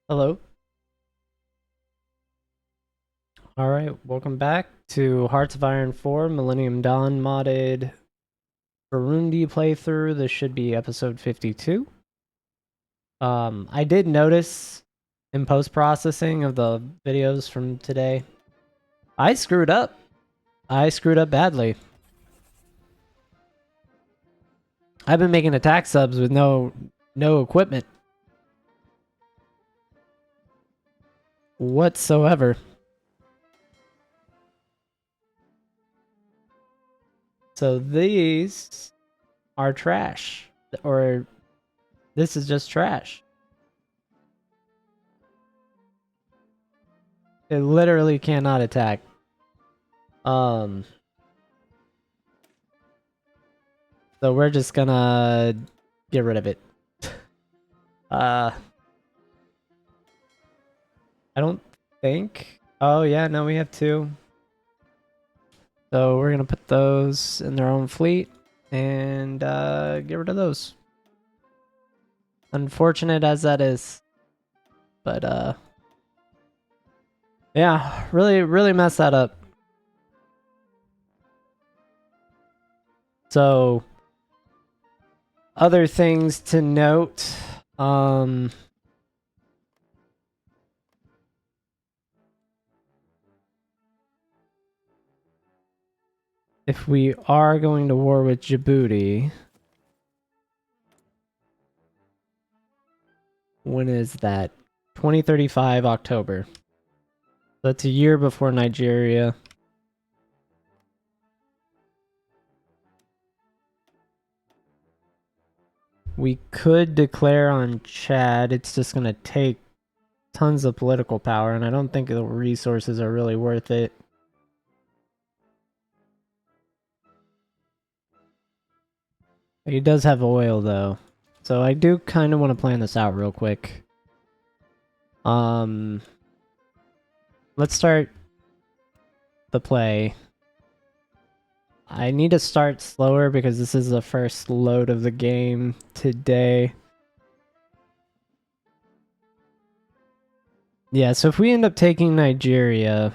Hello. All right, welcome back to Hearts of Iron 4 Millennium Dawn modded Burundi playthrough. This should be episode 52. I did notice in post-processing of the videos from today, I screwed up. I screwed up badly. I've been making attack subs with no equipment whatsoever. So these are trash, or this is just trash. It literally cannot attack. So we're just gonna get rid of it. I don't think. Oh yeah, no, we have two. So we're gonna put those in their own fleet and get rid of those. Unfortunate as that is, but yeah, really messed that up. So other things to note. If we are going to war with Djibouti, when is that? 2035 October. That's a year before Nigeria. We could declare on Chad. It's just going to take tons of political power, and I don't think the resources are really worth it. He does have oil, though. So I do kind of want to plan this out real quick. Let's start the play. I need to start slower because this is the first load of the game today. Yeah, so if we end up taking Nigeria...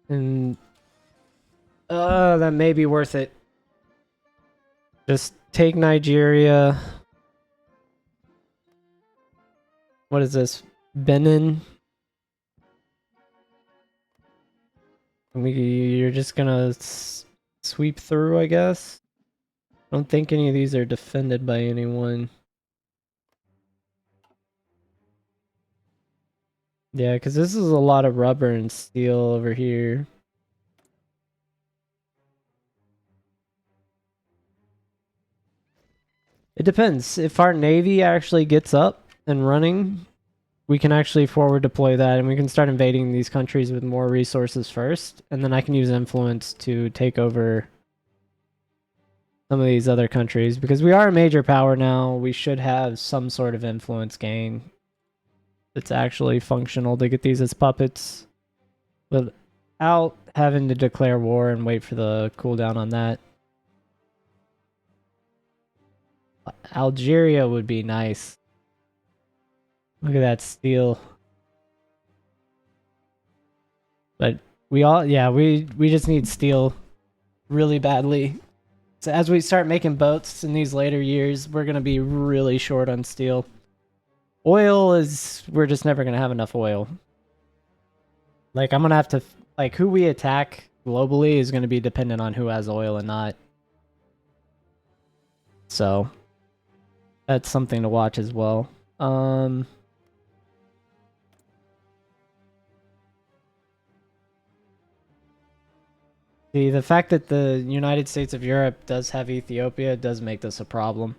And that may be worth it. Just take Nigeria. What is this? Benin. You're just gonna sweep through, I guess. I don't think any of these are defended by anyone. Yeah, because this is a lot of rubber and steel over here. It depends. If our navy actually gets up and running, we can actually forward deploy that and we can start invading these countries with more resources first. And then I can use influence to take over some of these other countries. Because we are a major power now, we should have some sort of influence gain that's actually functional to get these as puppets without having to declare war and wait for the cooldown on that. Algeria would be nice. Look at that steel. But we just need steel really badly. So as we start making boats in these later years, we're going to be really short on steel. Oil is... we're just never going to have enough oil. Like, I'm going to have to... like, who we attack globally is going to be dependent on who has oil and not. So, that's something to watch as well. The fact that the United States of Europe does have Ethiopia does make this a problem.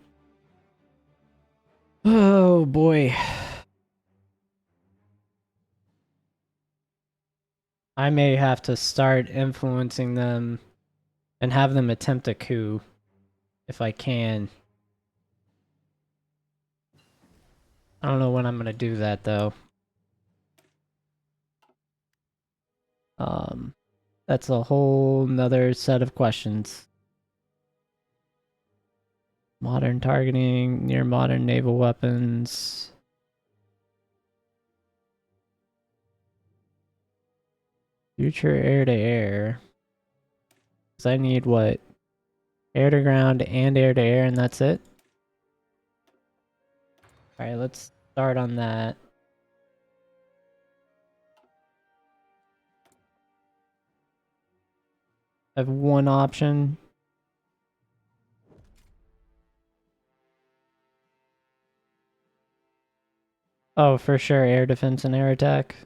Oh boy. I may have to start influencing them and have them attempt a coup if I can. I don't know when I'm gonna do that though. That's a whole nother set of questions. Modern targeting, near modern naval weapons. Future air to air. Because I need what? Air to ground and air to air, and that's it? Alright, let's start on that. I have one option. Oh, for sure, air defense and air attack.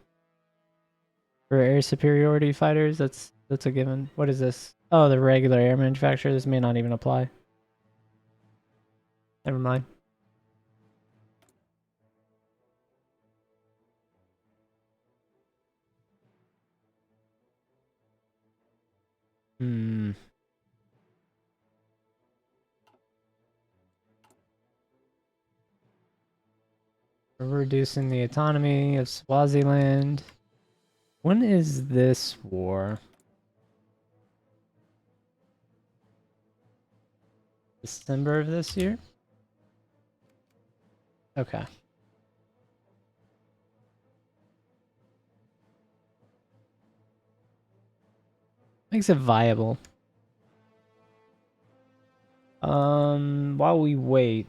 For air superiority fighters, that's a given. What is this? Oh, the regular air manufacturer. This may not even apply. Never mind. Hmm. We're reducing the autonomy of Swaziland. When is this war? December of this year? Okay. Makes it viable. While we wait,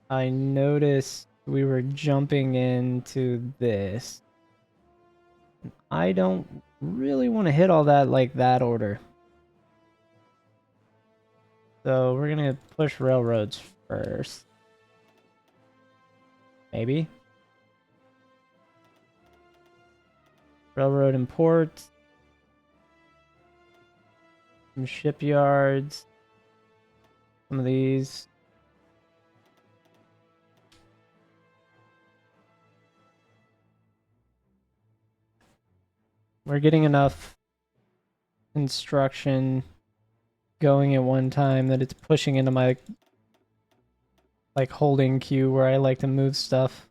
I noticed we were jumping into this. I don't really want to hit all that like that order. So we're gonna push railroads first. Maybe. Railroad and ports. Some shipyards. Some of these. We're getting enough construction going at one time that it's pushing into my like holding queue where I like to move stuff.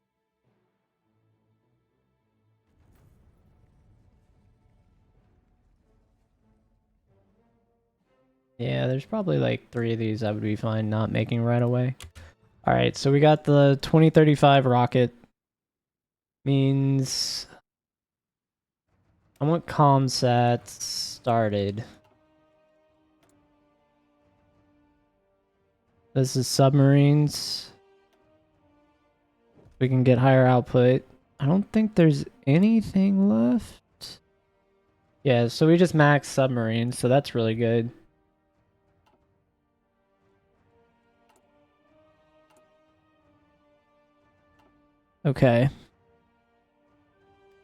Yeah, there's probably like 3 of these I would be fine not making right away. Alright, so we got the 2035 rocket. Means I want ComSat started. This is submarines. We can get higher output. I don't think there's anything left. Yeah, so we just maxed submarines, so that's really good. Okay.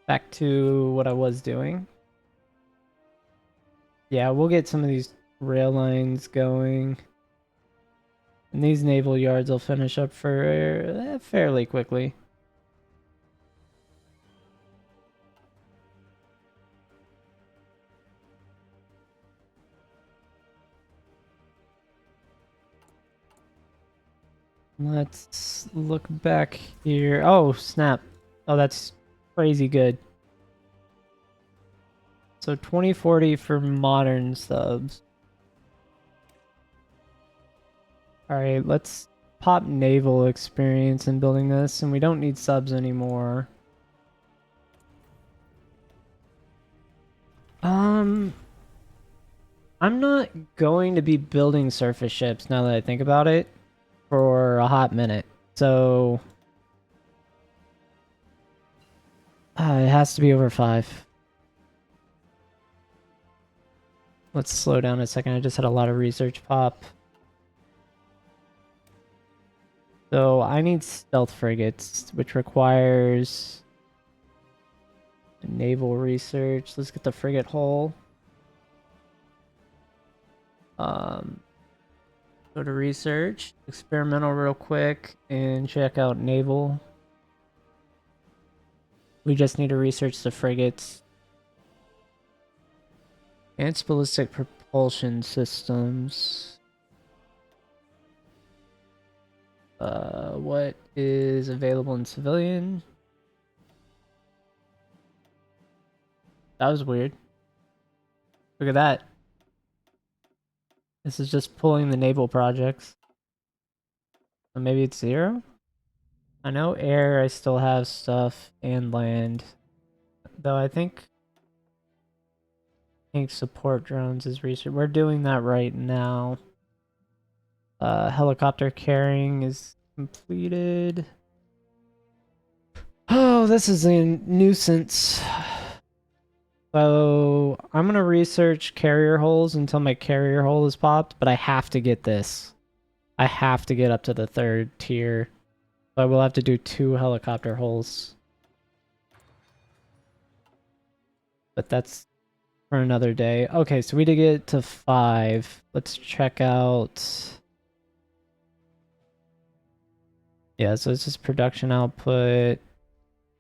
Back to what I was doing. Yeah, we'll get some of these rail lines going. And these naval yards will finish up for fairly quickly. Let's look back here. Oh, snap. Oh, that's crazy good. So 2040 for modern subs. Alright, let's pop naval experience in building this, and we don't need subs anymore. I'm not going to be building surface ships now that I think about it for a hot minute. So it has to be over 5. Let's slow down a second. I just had a lot of research pop. So I need stealth frigates, which requires naval research. Let's get the frigate hull. Go to research, experimental real quick, and check out naval. We just need to research the frigates. Advanced ballistic propulsion systems. What is available in civilian? That was weird. Look at that. This is just pulling the naval projects. Or maybe it's 0? I know air, I still have stuff, and land. Though I think support drones is research. We're doing that right now. Helicopter carrying is completed. Oh, this is a nuisance. So I'm gonna research carrier holes until my carrier hole is popped, but I have to get this. I have to get up to the 3rd tier. So I will have to do 2 helicopter holes. But that's for another day. Okay, so we did get to 5. Let's check out... Yeah, so it's just production output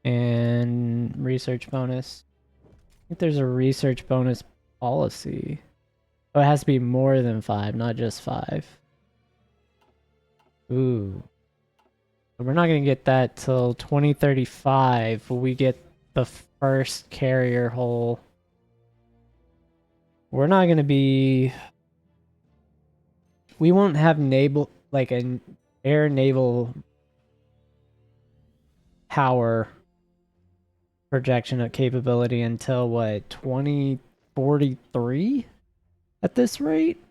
and research bonus. I think there's a research bonus policy. Oh, it has to be more than 5, not just 5. Ooh. We're not going to get that till 2035 when we get the first carrier hole. We're not going to be... We won't have naval, like an air naval power projection of capability until what, 2043 at this rate?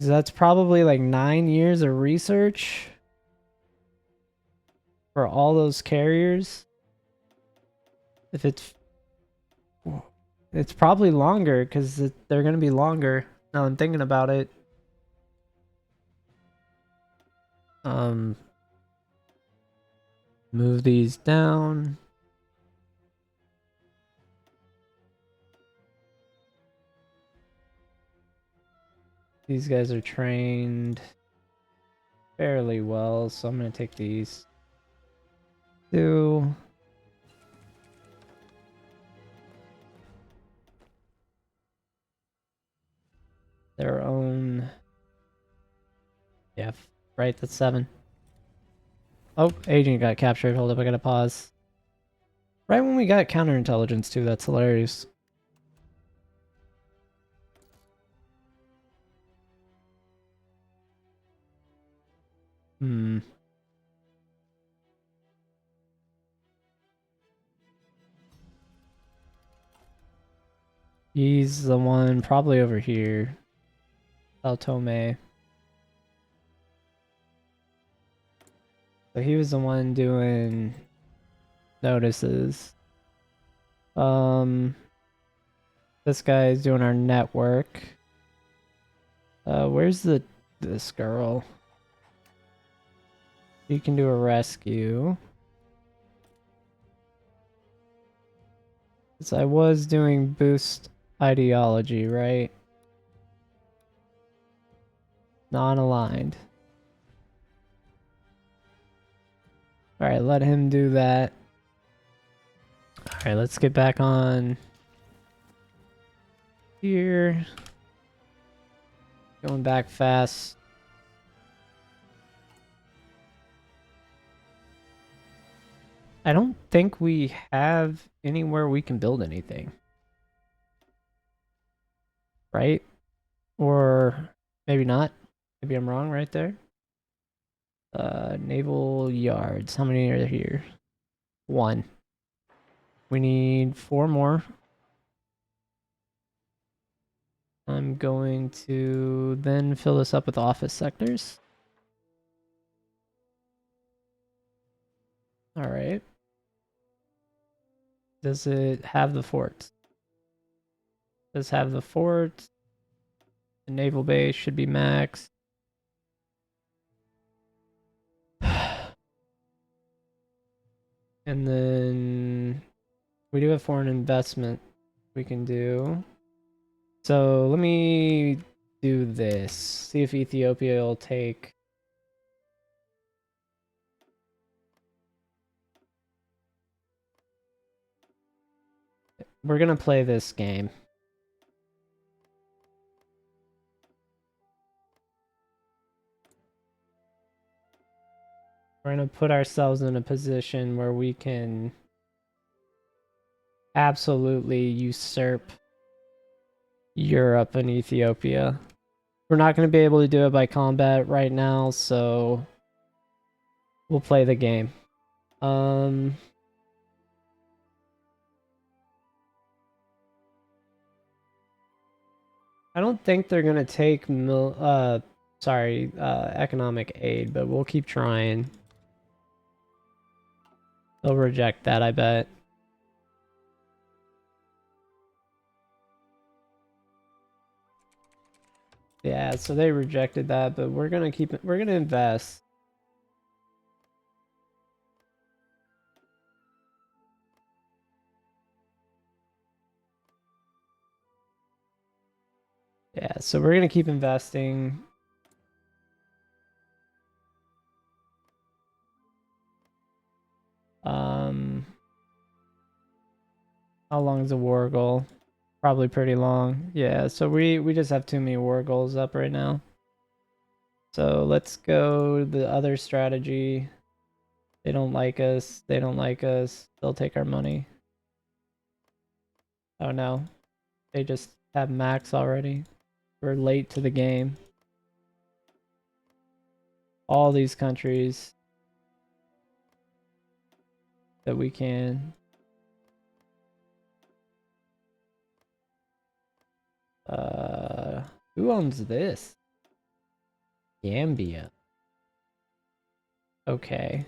So that's probably like 9 years of research for all those carriers. If it's probably longer because they're going to be longer. Now I'm thinking about it. Move these down. These guys are trained fairly well, so I'm going to take these. 2. Their own... Yeah, right, that's 7. Oh, agent got captured. Hold up, I gotta pause. Right when we got counterintelligence too, that's hilarious. He's the one probably over here. Sao Tome. So he was the one doing notices. This guy is doing our network. Where's this girl? You can do a rescue. Because I was doing boost ideology, right? Non-aligned. Alright, let him do that. Alright, let's get back on here. Going back fast. I don't think we have anywhere we can build anything. Right? Or maybe not. Maybe I'm wrong right there. Naval yards. How many are here? 1. We need 4 more. I'm going to then fill this up with office sectors. All right. Does it have the forts? Does have the fort. The naval base should be max. And then we do have foreign investment we can do. So let me do this. See if Ethiopia will take... We're gonna play this game. We're going to put ourselves in a position where we can absolutely usurp Europe and Ethiopia. We're not going to be able to do it by combat right now, so we'll play the game. I don't think they're going to take economic aid, but we'll keep trying. They'll reject that, I bet. Yeah, so they rejected that, but we're gonna keep it. We're gonna invest. Yeah, so we're gonna keep investing. How long is a war goal? Probably pretty long. Yeah, so we just have too many war goals up right now. So let's go the other strategy. They don't like us. They don't like us. They'll take our money. Oh no. They just have max already. We're late to the game. All these countries that we can. Who owns this? Gambia. Okay.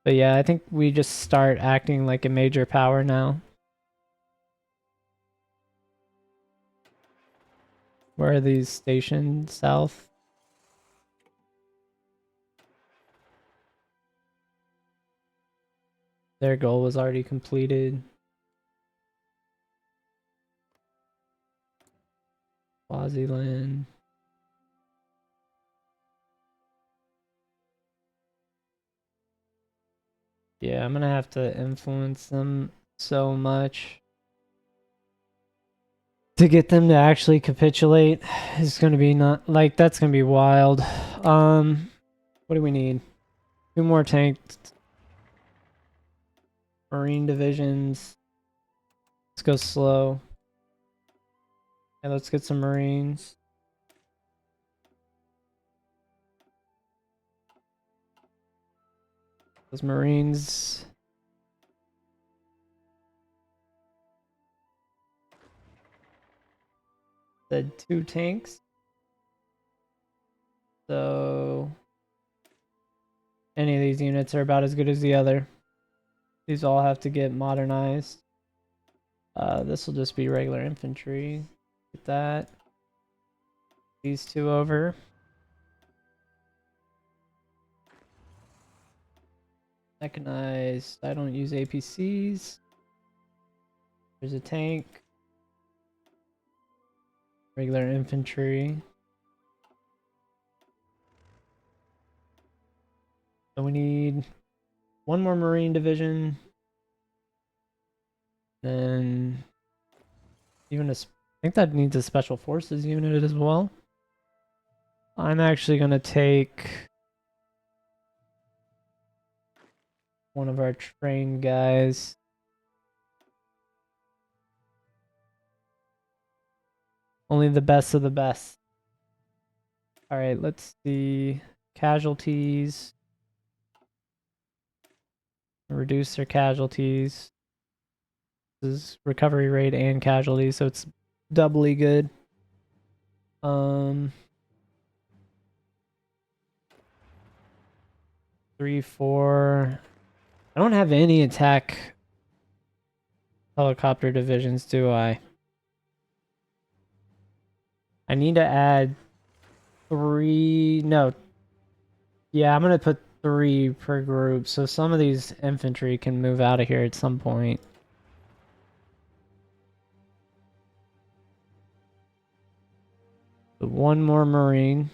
But yeah, I think we just start acting like a major power now. Where are these stationed? South? Their goal was already completed. Swaziland. Yeah, I'm gonna have to influence them so much to get them to actually capitulate. It's gonna be not like that's gonna be wild. What do we need? 2 more tanks. Marine divisions. Let's go slow. And let's get some Marines. Those Marines. Said 2 tanks. So any of these units are about as good as the other. These all have to get modernized. This will just be regular infantry. Get that. These 2 over. Mechanized. I don't use APCs. There's a tank. Regular infantry. So we need 1 more Marine division. Then even I think that needs a special forces unit as well. I'm actually gonna take one of our trained guys. Only the best of the best. Alright, let's see. Casualties. Reduce their casualties. This is recovery rate and casualties, so it's doubly good. 3, 4. I don't have any attack helicopter divisions, do I? I need to add 3. No. Yeah, I'm gonna put 3 per group, so some of these infantry can move out of here at some point. But 1 more Marine.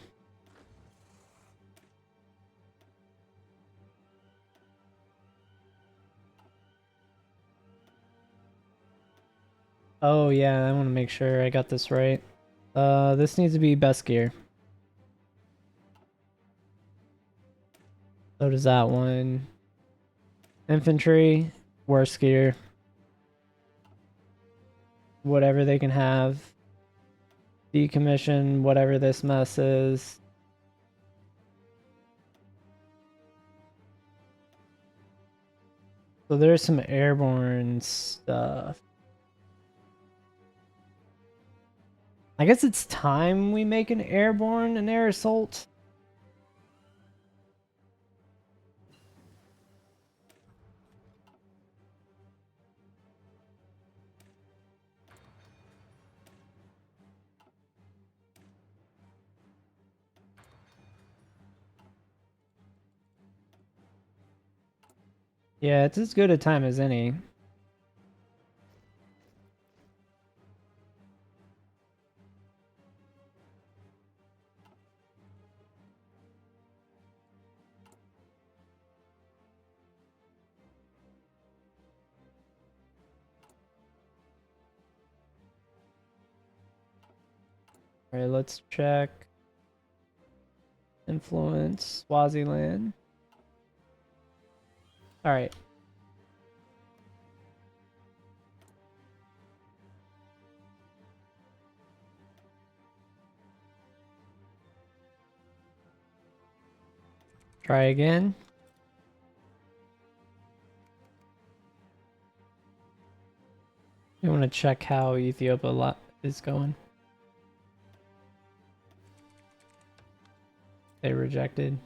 Oh yeah, I want to make sure I got this right. This needs to be best gear. So does that one. Infantry, worst gear. Whatever they can have. Decommission, whatever this mess is. So there's some airborne stuff. I guess it's time we make an airborne and air assault. Yeah, it's as good a time as any. Alright, let's check. Influence, Swaziland. Alright. Try again. You want to check how Ethiopia is going. They rejected.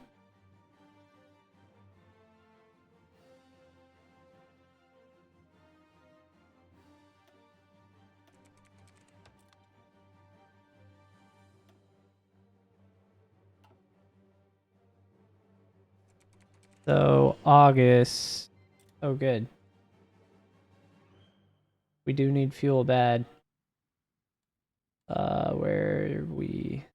So August. Oh, good. We do need fuel bad. Where are we?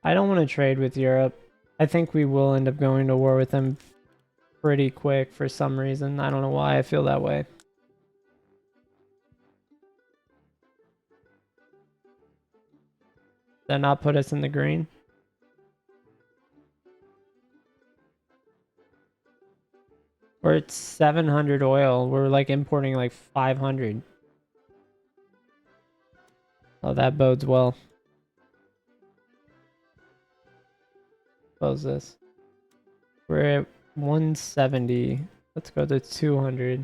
I don't want to trade with Europe. I think we will end up going to war with them pretty quick for some reason. I don't know why I feel that way. That not put us in the green? We're at 700 oil. We're like importing like 500. Oh, that bodes well. Close this. We're at 170. Let's go to 200.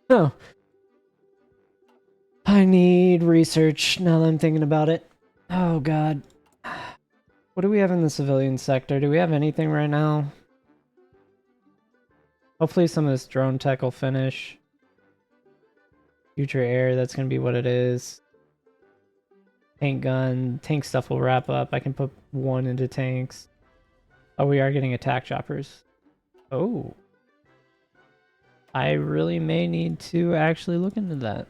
Oh. I need research now that I'm thinking about it. Oh, God. What do we have in the civilian sector? Do we have anything right now? Hopefully some of this drone tech will finish. Future air, that's going to be what it is. Tank gun, tank stuff will wrap up. I can put one into tanks. Oh, we are getting attack choppers. Oh. I really may need to actually look into that.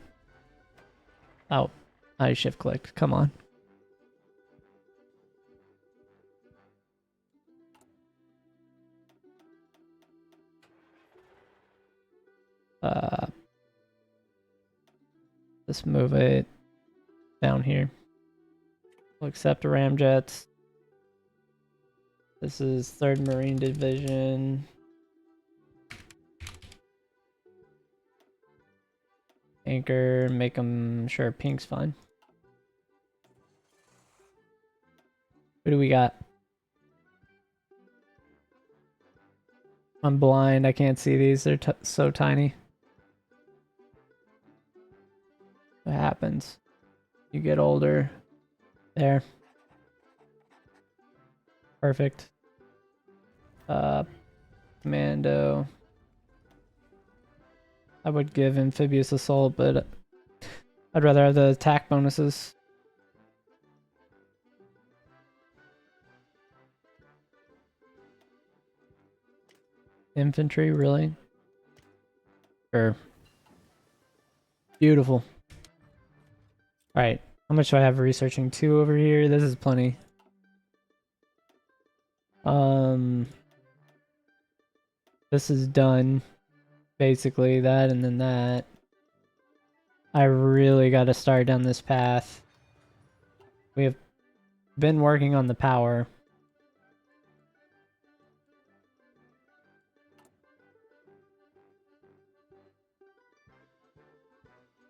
Oh, I shift clicked. Come on. Let's move it down here. We'll accept ramjets. This is 3rd Marine Division. Anchor, make them sure pink's fine. What do we got? I'm blind. I can't see these. They're so tiny. What happens? You get older. There. Perfect. Commando. I would give amphibious assault, but I'd rather have the attack bonuses. Infantry, really? Sure. Beautiful. Alright. How much do I have researching? 2 over here? This is plenty. This is done. basically that and then that. I really got to start down this path. We have been working on the power.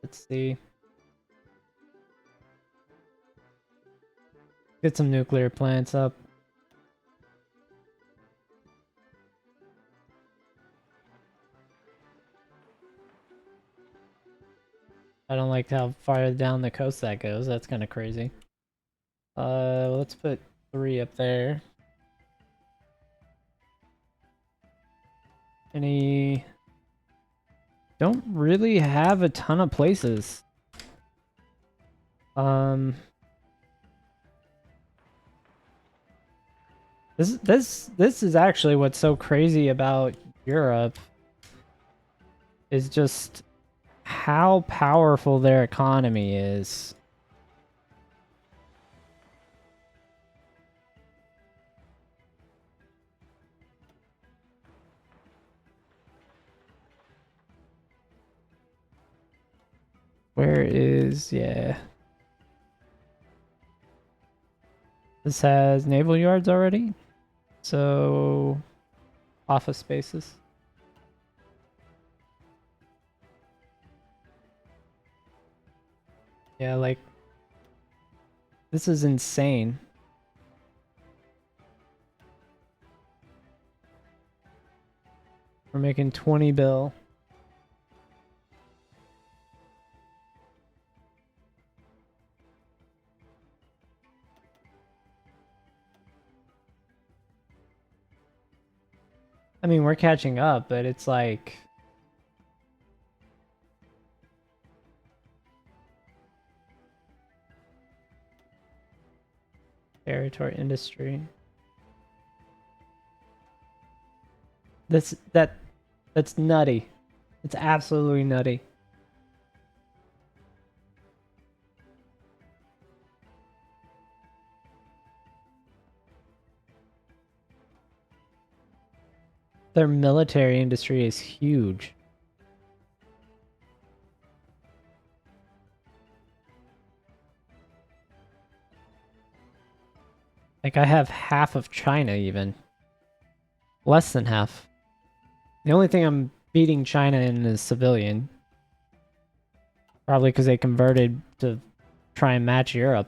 Let's see. Get some nuclear plants up. I don't like how far down the coast that goes. That's kind of crazy. Let's put 3 up there. Any... Don't really have a ton of places. This is actually what's so crazy about Europe is just how powerful their economy is. Where is, yeah. This has naval yards already. So, office spaces. Yeah, like, this is insane. We're making 20 bill. I mean, we're catching up, but it's like... Territory industry. That's nutty. It's absolutely nutty. Their military industry is huge. Like, I have half of China even. Less than half. The only thing I'm beating China in is civilian. Probably because they converted to try and match Europe.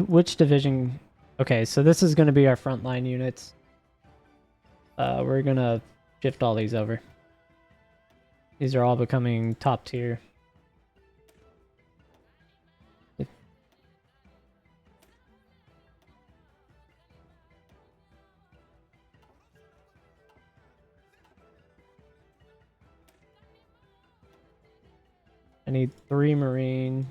Which division? Okay, so this is going to be our frontline units. We're going to shift all these over. These are all becoming top tier. I need 3 Marine.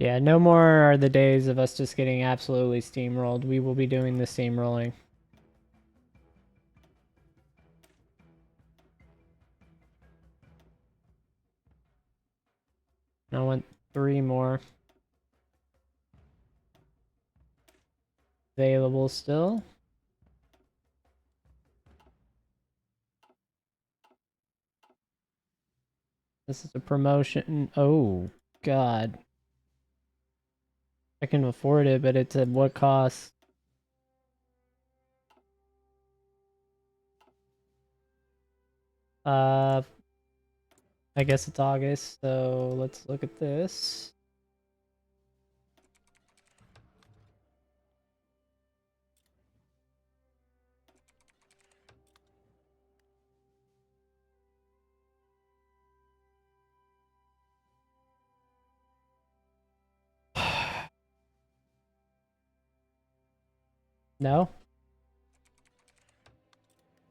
Yeah, no more are the days of us just getting absolutely steamrolled. We will be doing the steamrolling. I want 3 more. Available still. This is a promotion. Oh, God. I can afford it, but it's at what cost? I guess it's August, so let's look at this. No?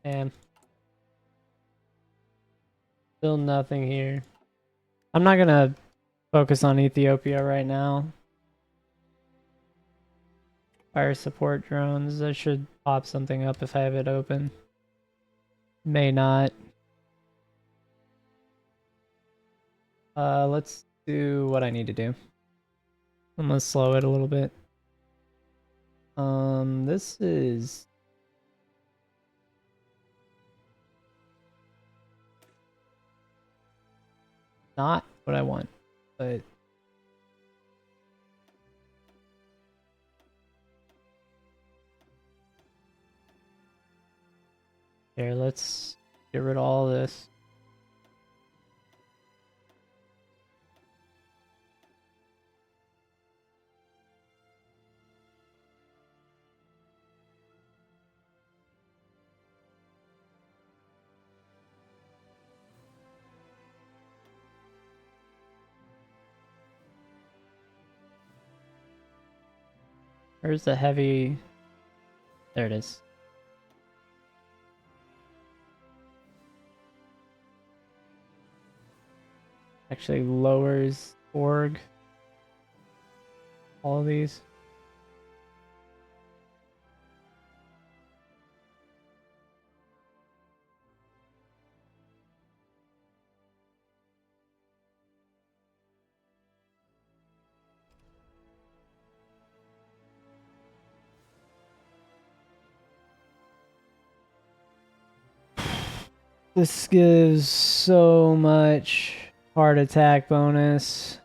Damn. Still nothing here. I'm not gonna focus on Ethiopia right now. Fire support drones. I should pop something up if I have it open. May not. Let's do what I need to do. I'm gonna slow it a little bit. This is not what I want, but here, let's get rid of all this. Where's the heavy? There it is. Actually lowers org. All of these. This gives so much heart attack bonus.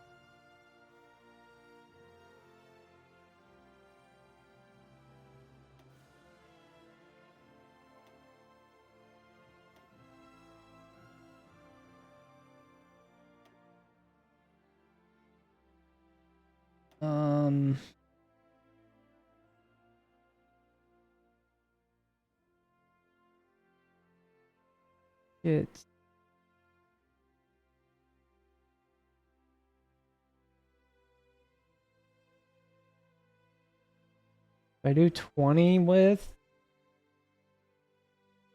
It's if I do 20 with,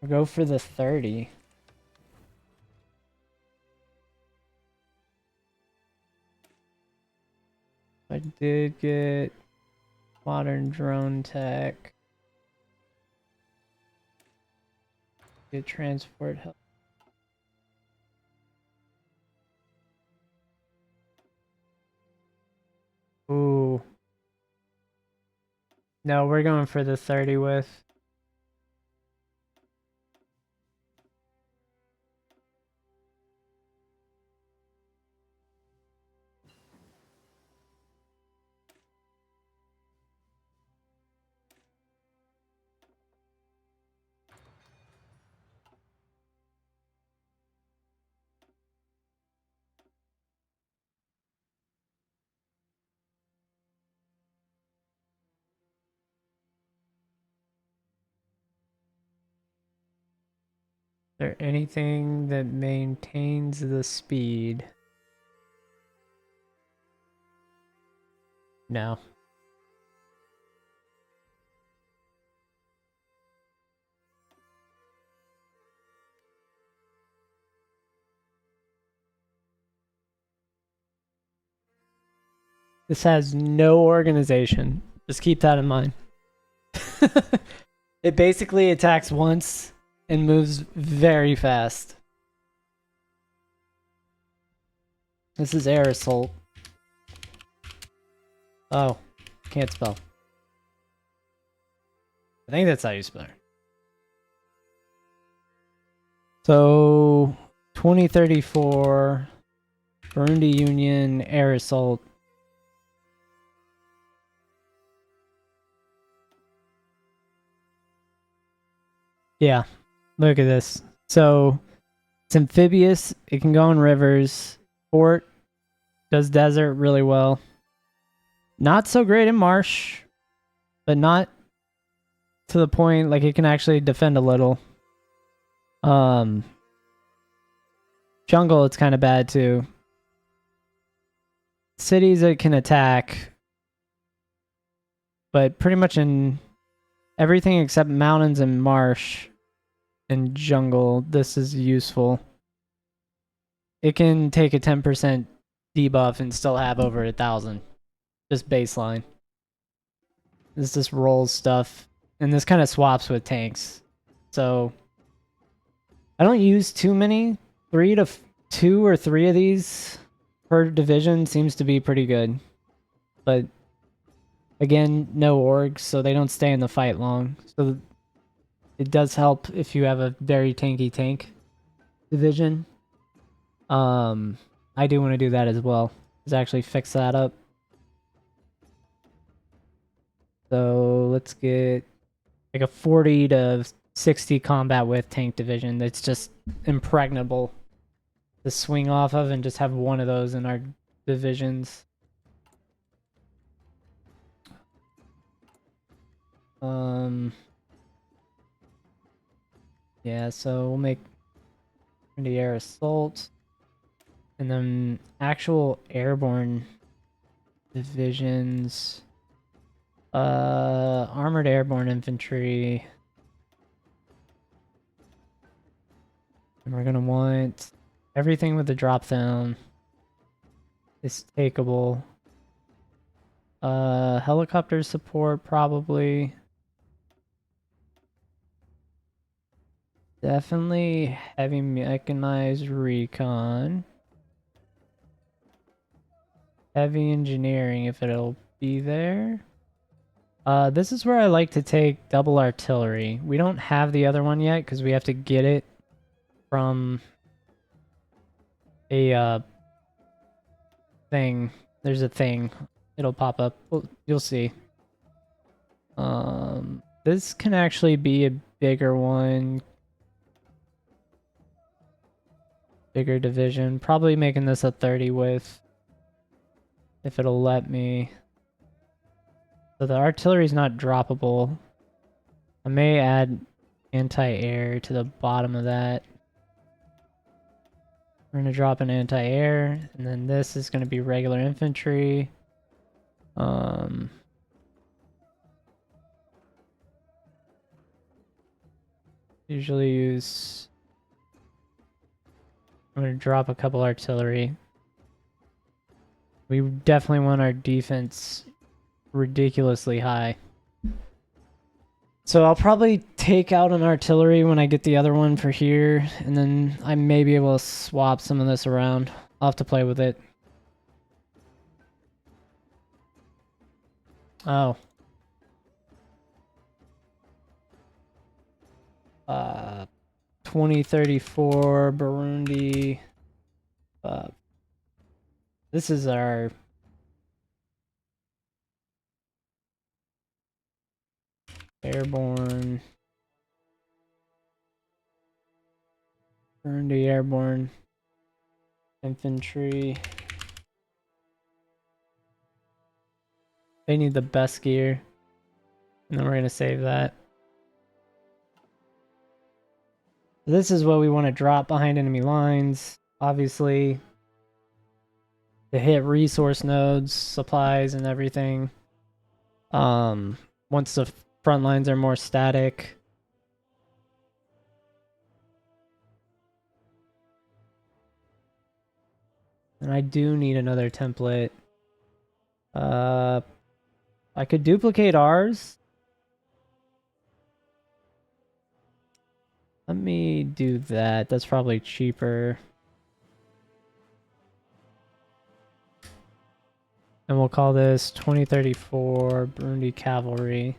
I'll go for the 30. I did get modern drone tech. Get transport help. Ooh. No, we're going for the 30 with. Is there anything that maintains the speed? No. This has no organization. Just keep that in mind. It basically attacks once and moves very fast. This is air assault. Oh, can't spell. I think that's how you spell it. So, 2034, Burundi Union, air assault. Yeah, look at this. So, it's amphibious. It can go in rivers. Fort does desert really well. Not so great in marsh, but not to the point like it can actually defend a little. Jungle, it's kind of bad too. Cities, it can attack, but pretty much in everything except mountains and marsh and jungle, this is useful. It can take a 10% debuff and still have over 1,000. Just baseline. This just rolls stuff, and this kind of swaps with tanks. So I don't use too many. 2 or 3 of these per division seems to be pretty good. But again, no orgs, so they don't stay in the fight long. So it does help if you have a very tanky tank division. I do want to do that as well. Let's actually fix that up. So let's get like a 40 to 60 combat with tank division that's just impregnable to swing off of and just have one of those in our divisions. Yeah, so we'll make the air assault and then actual airborne divisions. Armored airborne infantry. And we're gonna want everything with the drop down is takeable. Helicopter support probably. Definitely heavy mechanized recon. Heavy engineering if it'll be there. This is where I like to take double artillery. We don't have the other one yet because we have to get it from a thing. There's a thing. It'll pop up. You'll see. This can actually be a bigger one. Bigger division. Probably making this a 30 width. If it'll let me. So the artillery's not droppable. I may add anti-air to the bottom of that. We're going to drop an anti-air, and then this is going to be regular infantry. Usually use... I'm going to drop a couple artillery. We definitely want our defense ridiculously high. So I'll probably take out an artillery when I get the other one for here, and then I may be able to swap some of this around. I'll have to play with it. Oh. 2034 Burundi. This is our airborne. Burundi airborne infantry. They need the best gear. And then we're going to save that. This is what we want to drop behind enemy lines. Obviously, to hit resource nodes, supplies, and everything. Once the front lines are more static. And I do need another template. I could duplicate ours. Let me do that. That's probably cheaper. And we'll call this 2034 Burundi Cavalry.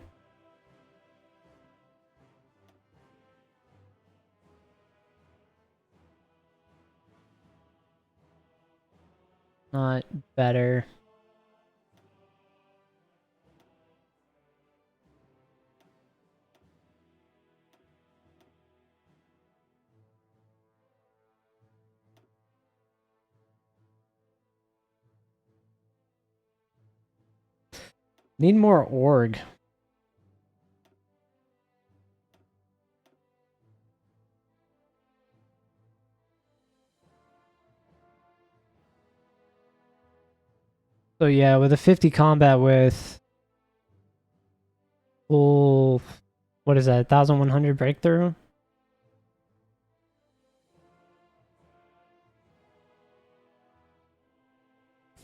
Not better. Need more org. So yeah, with a 50 combat with full, what is that, 1100 breakthrough?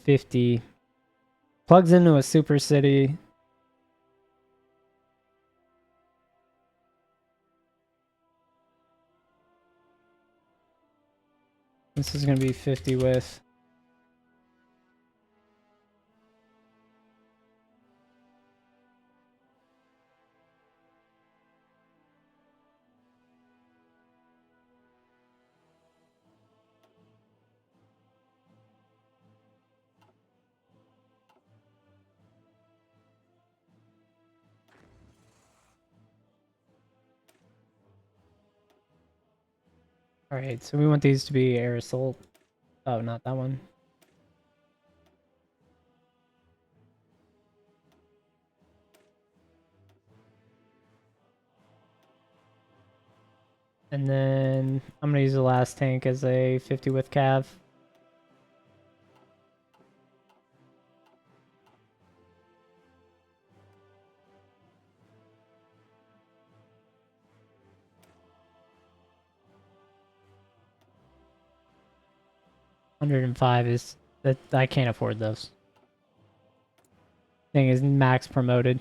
$50. Plugs into a super city. this is going to be 50 with. Alright, so we want these to be air assault. Oh, not that one. And then I'm going to use the last tank as a 50 with cav. $105 is that I can't afford those. Thing is max promoted.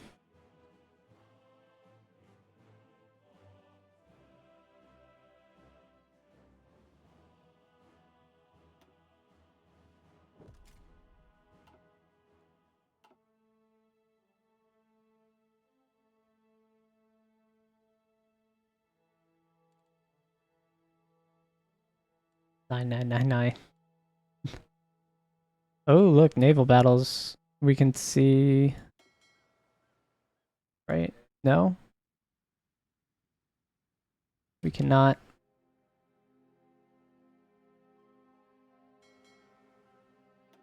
$9,999. Oh, look, naval battles. We can see. Right? No? We cannot.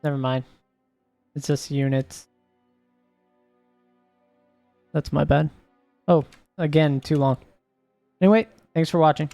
Never mind. It's just units. That's my bad. Oh, again, too long. Anyway, thanks for watching.